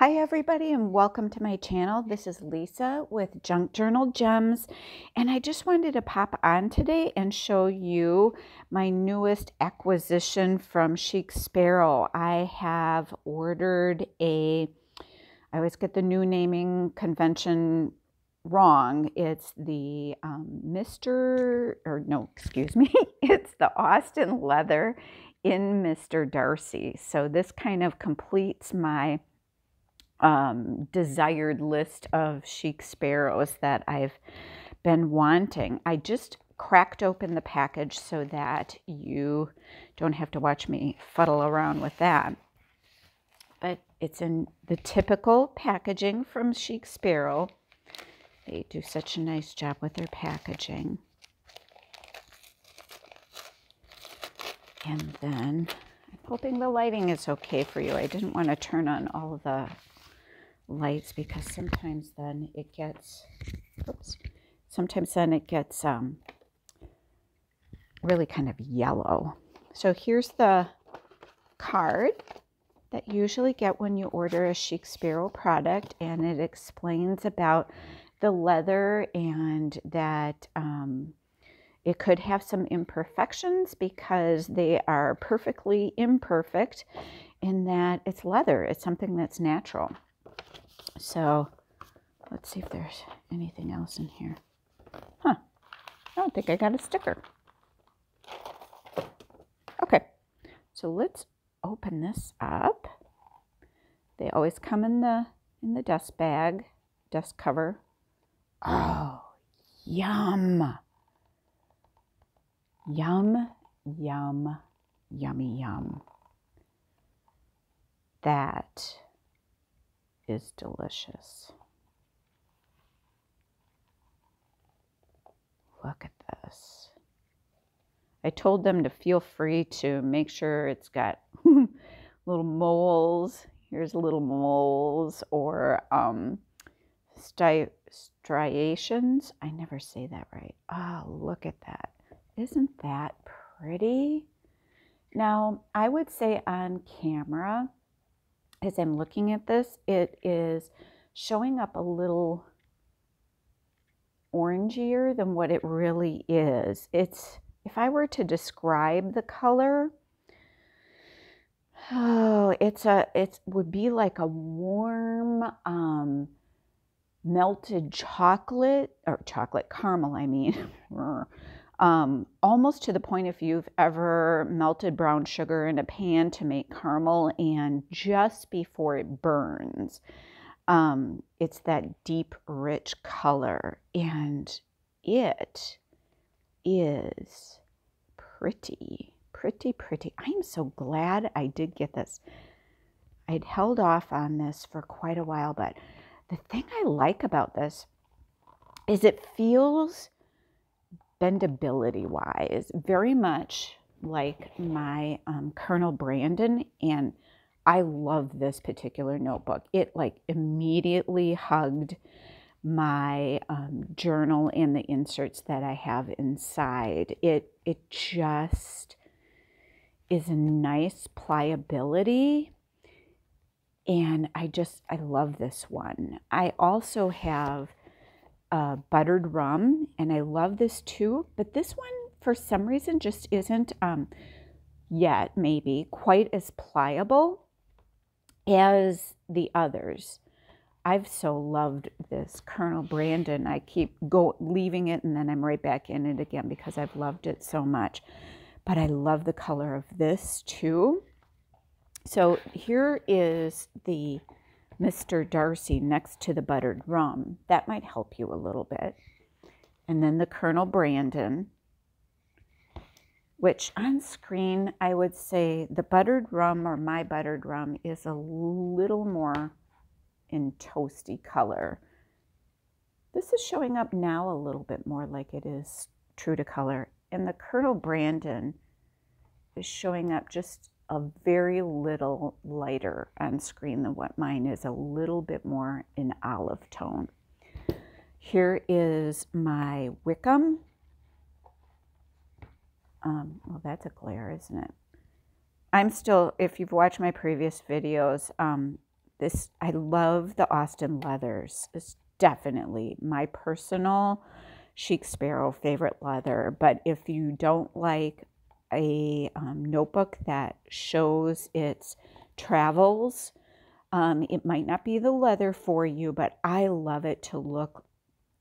Hi everybody and welcome to my channel. This is Lisa with Junk Journal Gems, and I just wanted to pop on today and show you my newest acquisition from Chic Sparrow. I have ordered I always get the new naming convention wrong. It's the it's the Austen leather in Mr. Darcy. So this kind of completes my desired list of Chic Sparrows that I've been wanting. I just cracked open the package so that you don't have to watch me fuddle around with that. But it's in the typical packaging from Chic Sparrow. They do such a nice job with their packaging. And then I'm hoping the lighting is okay for you. I didn't want to turn on all of the lights because sometimes then it gets really kind of yellow. So here's the card that you usually get when you order a Chic Sparrow product, and it explains about the leather and that it could have some imperfections because they are perfectly imperfect in that it's leather. It's something that's natural. So let's see if there's anything else in here. I don't think I got a sticker. Okay, so let's open this up. They always come in the dust bag, dust cover. Oh, yum. Yum, yum, yummy, yum. That is delicious. Look at this. I told them to feel free to make sure it's got little moles. Here's little moles or striations. I never say that right. Oh, look at that. Isn't that pretty? Now, I would say on camera, as I'm looking at this, it is showing up a little orangier than what it really is. It's, if I were to describe the color, it would be like a warm melted chocolate, or chocolate caramel, I mean. Almost to the point if you've ever melted brown sugar in a pan to make caramel, and just before it burns, it's that deep, rich color, and it is pretty, pretty, pretty. I'm so glad I did get this. I'd held off on this for quite a while, but the thing I like about this is it feels bendability wise very much like my Colonel Brandon, and I love this particular notebook. It like immediately hugged my journal and the inserts that I have inside. It just is a nice pliability, and I love this one. I also have buttered rum, and I love this too, but this one for some reason just isn't yet maybe quite as pliable as the others. I've so loved this Colonel Brandon. I keep leaving it, and then I'm right back in it again because I've loved it so much. But I love the color of this too. So here is the Mr. Darcy next to the buttered rum. That might help you a little bit. And then the Colonel Brandon, which on screen I would say the buttered rum, or my buttered rum, is a little more in toasty color. This is showing up now a little bit more like it is true to color. And the Colonel Brandon is showing up just a very little lighter on screen than what mine is, a little bit more in olive tone. Here is my Wickham. Well, that's a glare, isn't it? I'm still, if you've watched my previous videos, this, I love the Austen leathers. It's definitely my personal Chic Sparrow favorite leather. But if you don't like a notebook that shows its travels, it might not be the leather for you, but I love it to look,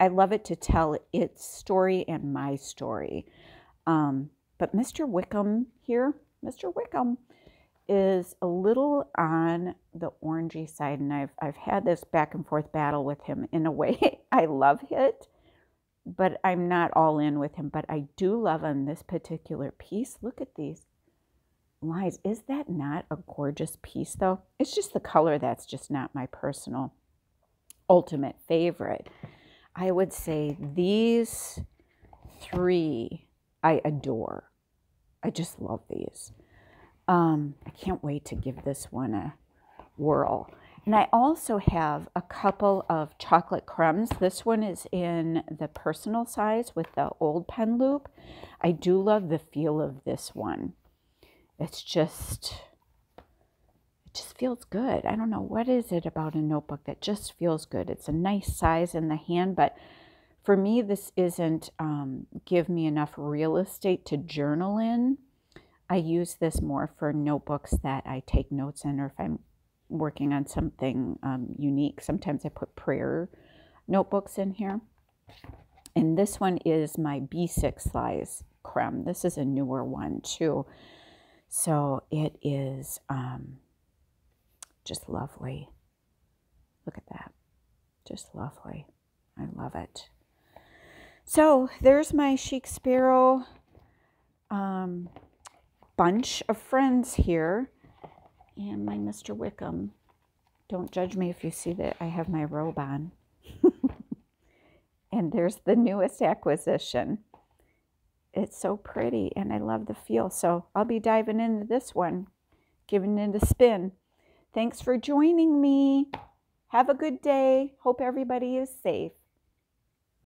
I love it to tell its story and my story. But Mr. Wickham here, Mr. Wickham is a little on the orangey side, and I've had this back and forth battle with him in a way. I love it, but I'm not all in with him. But I do love on this particular piece. Look at these lines. Is that not a gorgeous piece, though? It's just the color that's just not my personal ultimate favorite. I would say these three I adore. I just love these. I can't wait to give this one a whirl. And I also have a couple of chocolate crumbs. This one is in the personal size with the old pen loop. I do love the feel of this one. It's just, it just feels good. I don't know, what is it about a notebook that just feels good? It's a nice size in the hand, but for me, this isn't give me enough real estate to journal in. I use this more for notebooks that I take notes in, or if I'm working on something unique. Sometimes I put prayer notebooks in here. And this one is my B6 size crumb. This is a newer one too. So it is just lovely. Look at that. Just lovely. I love it. So there's my Chic Sparrow bunch of friends here, and my Mr. Wickham. Don't judge me if you see that I have my robe on. And there's the newest acquisition. It's so pretty, and I love the feel. So I'll be diving into this one, giving it a spin. Thanks for joining me. Have a good day. Hope everybody is safe.